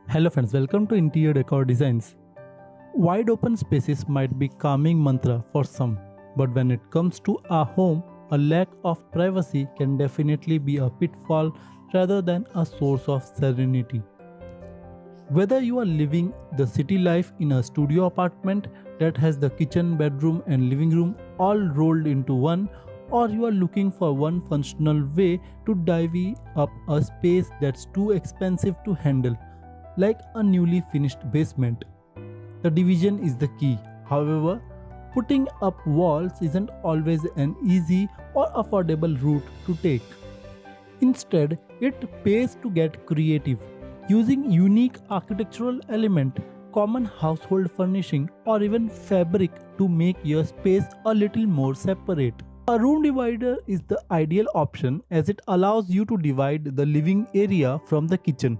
Hello friends, welcome to Interior Decor Designs. Wide open spaces might be calming mantra for some, but when it comes to a home, a lack of privacy can definitely be a pitfall rather than a source of serenity. Whether you are living the city life in a studio apartment that has the kitchen, bedroom and living room all rolled into one, or you are looking for one functional way to divvy up a space that's too expensive to handle, like a newly finished basement. The division is the key. However, putting up walls isn't always an easy or affordable route to take. Instead, it pays to get creative, using unique architectural element, common household furnishing, or even fabric to make your space a little more separate. A room divider is the ideal option as it allows you to divide the living area from the kitchen,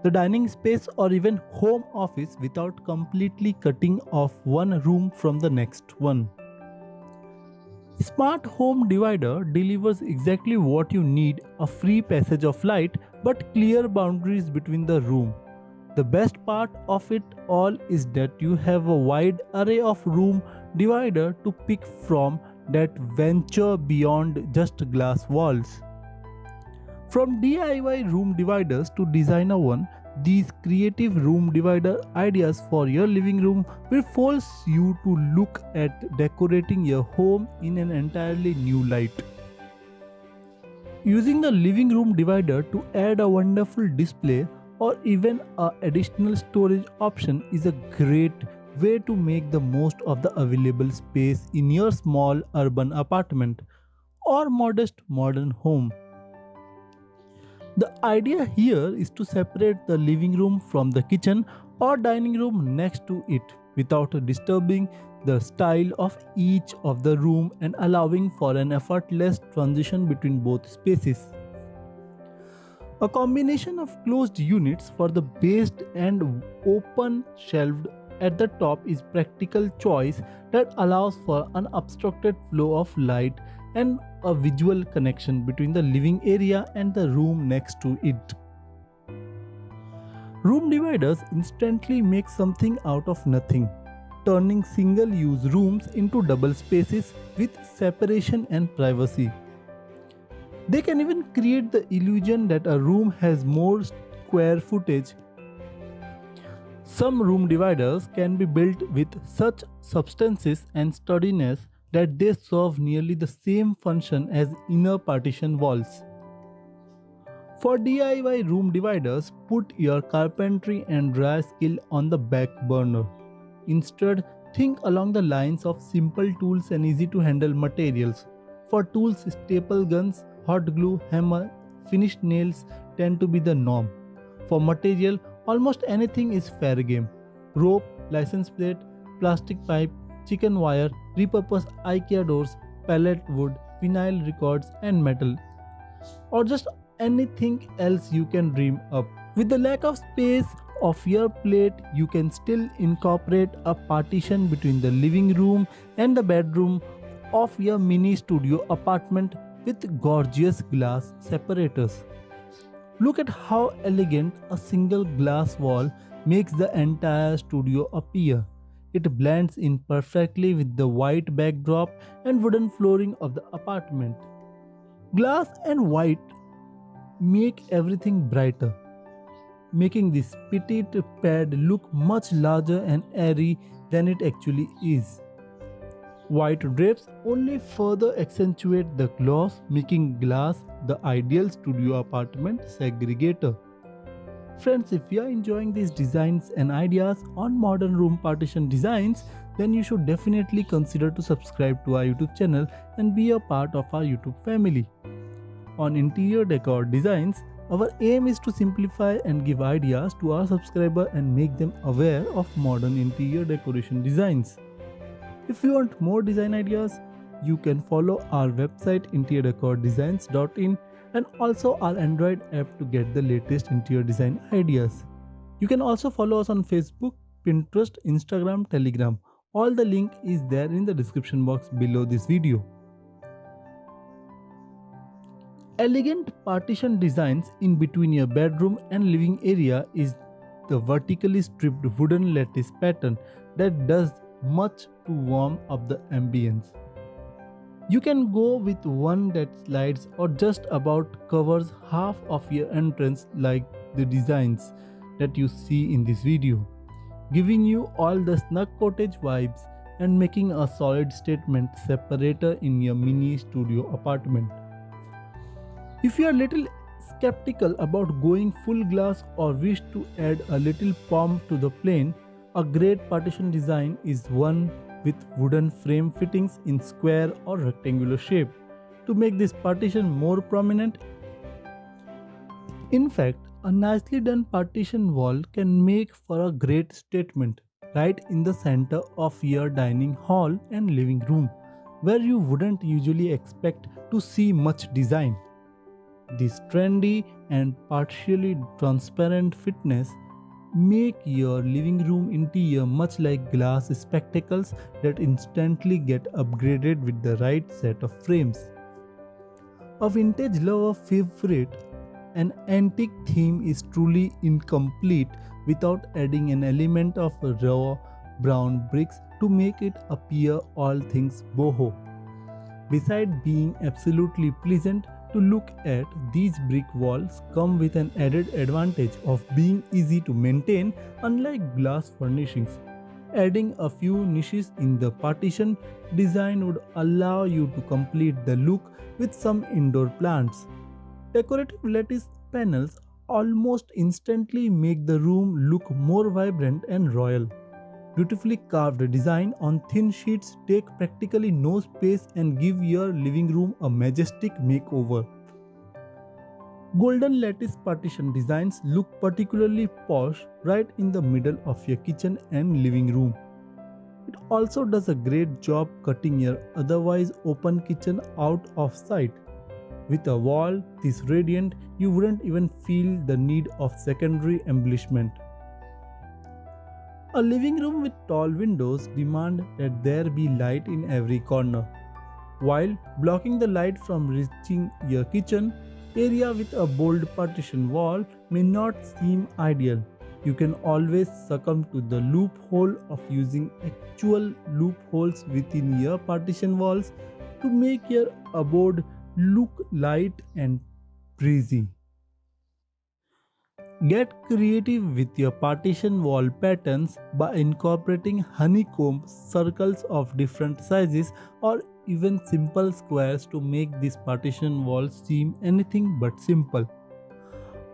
the dining space or even home office without completely cutting off one room from the next one. Smart Home Divider delivers exactly what you need, a free passage of light but clear boundaries between the room. The best part of it all is that you have a wide array of room divider to pick from that venture beyond just glass walls. From DIY room dividers to designer one, these creative room divider ideas for your living room will force you to look at decorating your home in an entirely new light. Using the living room divider to add a wonderful display or even an additional storage option is a great way to make the most of the available space in your small urban apartment or modest modern home. The idea here is to separate the living room from the kitchen or dining room next to it without disturbing the style of each of the room and allowing for an effortless transition between both spaces. A combination of closed units for the base and open shelved at the top is practical choice that allows for unobstructed flow of light and a visual connection between the living area and the room next to it. Room dividers instantly make something out of nothing, turning single-use rooms into double spaces with separation and privacy. They can even create the illusion that a room has more square footage. Some room dividers can be built with such substances and sturdiness that they serve nearly the same function as inner partition walls. For DIY room dividers, put your carpentry and dry skill on the back burner. Instead, think along the lines of simple tools and easy to handle materials. For tools, staple guns, hot glue, hammer, finished nails tend to be the norm. For material, almost anything is fair game. Rope, license plate, plastic pipe, chicken wire, repurposed IKEA doors, pallet wood, vinyl records and metal, or just anything else you can dream up. With the lack of space of your plate, you can still incorporate a partition between the living room and the bedroom of your mini studio apartment with gorgeous glass separators. Look at how elegant a single glass wall makes the entire studio appear. It blends in perfectly with the white backdrop and wooden flooring of the apartment. Glass and white make everything brighter, making this petite pad look much larger and airy than it actually is. White drapes only further accentuate the gloss, making glass the ideal studio apartment segregator. Friends, if you are enjoying these designs and ideas on modern room partition designs, then you should definitely consider to subscribe to our YouTube channel and be a part of our YouTube family. On Interior Decor Designs, our aim is to simplify and give ideas to our subscriber and make them aware of modern interior decoration designs. If you want more design ideas, you can follow our website interiordecordesigns.in and also our Android app to get the latest interior design ideas. You can also follow us on Facebook, Pinterest, Instagram, Telegram. All the link is there in the description box below this video. Elegant partition designs in between your bedroom and living area is the vertically stripped wooden lattice pattern that does much to warm up the ambience. You can go with one that slides or just about covers half of your entrance like the designs that you see in this video, giving you all the snug cottage vibes and making a solid statement separator in your mini studio apartment. If you are a little skeptical about going full glass or wish to add a little pomp to the plane, a great partition design is one with wooden frame fittings in square or rectangular shape to make this partition more prominent. In fact, a nicely done partition wall can make for a great statement right in the center of your dining hall and living room, where you wouldn't usually expect to see much design. This trendy and partially transparent fitness make your living room interior much like glass spectacles that instantly get upgraded with the right set of frames. A vintage lover favorite, an antique theme is truly incomplete without adding an element of raw brown bricks to make it appear all things boho. Besides being absolutely pleasant to look at, these brick walls come with an added advantage of being easy to maintain, unlike glass furnishings. Adding a few niches in the partition design would allow you to complete the look with some indoor plants. Decorative lattice panels almost instantly make the room look more vibrant and royal. Beautifully carved design on thin sheets take practically no space and give your living room a majestic makeover. Golden lattice partition designs look particularly posh right in the middle of your kitchen and living room. It also does a great job cutting your otherwise open kitchen out of sight. With a wall this radiant, you wouldn't even feel the need of secondary embellishment. A living room with tall windows demands that there be light in every corner. While blocking the light from reaching your kitchen area with a bold partition wall may not seem ideal, you can always succumb to the loophole of using actual loopholes within your partition walls to make your abode look light and breezy. Get creative with your partition wall patterns by incorporating honeycomb circles of different sizes or even simple squares to make this partition wall seem anything but simple.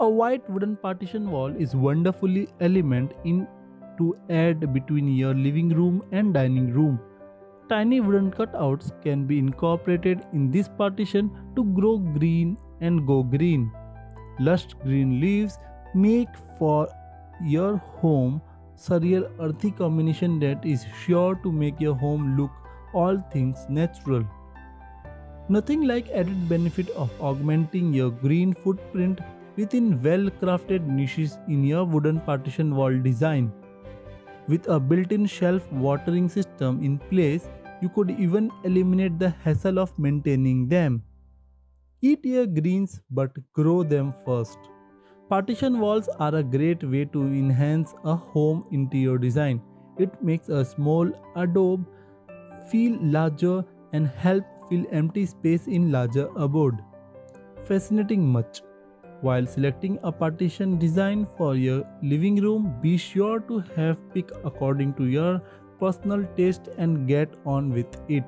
A white wooden partition wall is wonderfully element in to add between your living room and dining room. Tiny wooden cutouts can be incorporated in this partition to grow green and go green. Lush green leaves make for your home surreal earthy combination that is sure to make your home look all things natural. Nothing like added benefit of augmenting your green footprint within well-crafted niches in your wooden partition wall design. With a built-in shelf watering system in place, you could even eliminate the hassle of maintaining them. Eat your greens but grow them first. Partition walls are a great way to enhance a home interior design. It makes a small adobe feel larger and help fill empty space in larger abode. Fascinating much. While selecting a partition design for your living room, be sure to have pick according to your personal taste and get on with it.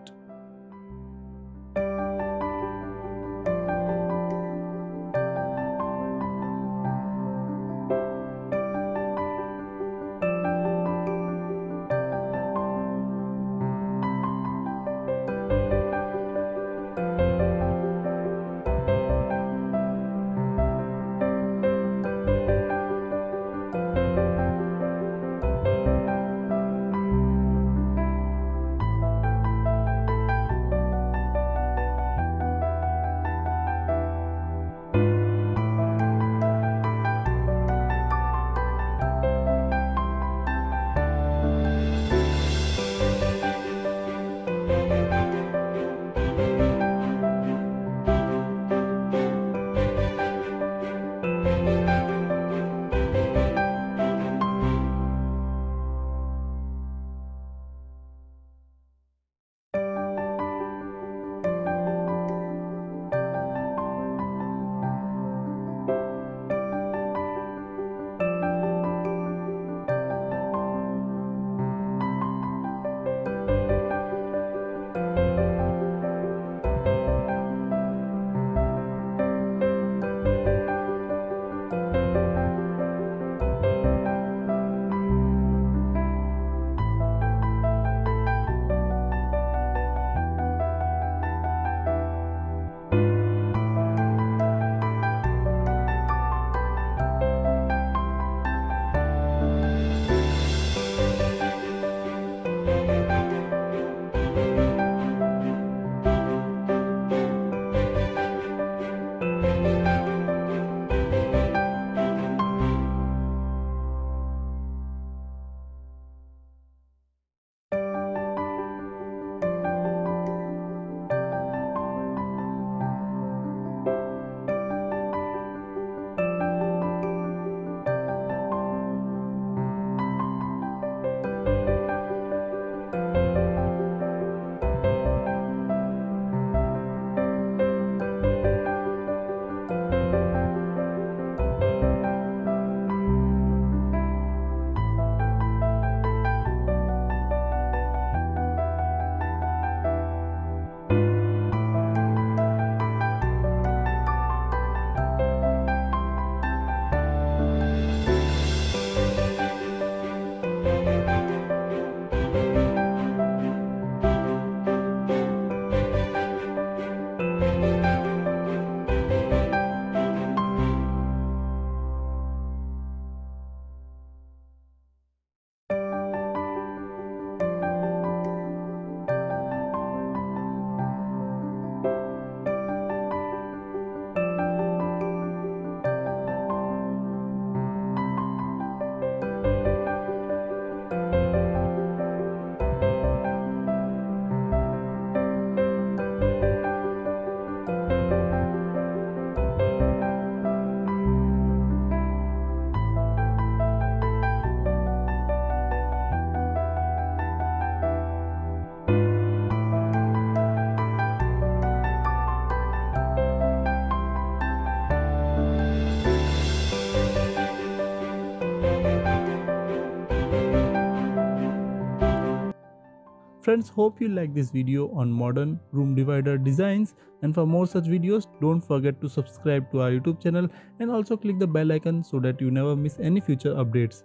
Friends, hope you like this video on modern room divider designs, and for more such videos don't forget to subscribe to our YouTube channel and also click the bell icon so that you never miss any future updates.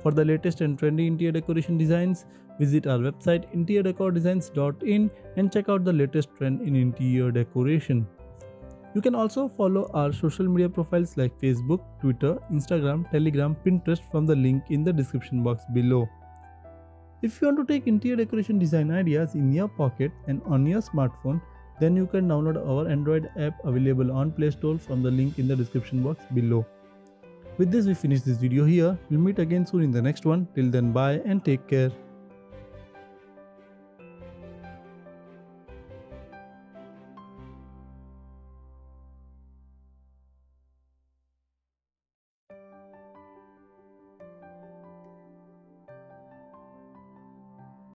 For the latest and trendy interior decoration designs, visit our website interiordecordesigns.in and check out the latest trend in interior decoration. You can also follow our social media profiles like Facebook, Twitter, Instagram, Telegram, Pinterest from the link in the description box below. If you want to take interior decoration design ideas in your pocket and on your smartphone, then you can download our Android app available on Play Store from the link in the description box below. With this, we finish this video here. We'll meet again soon in the next one. Till then, bye and take care.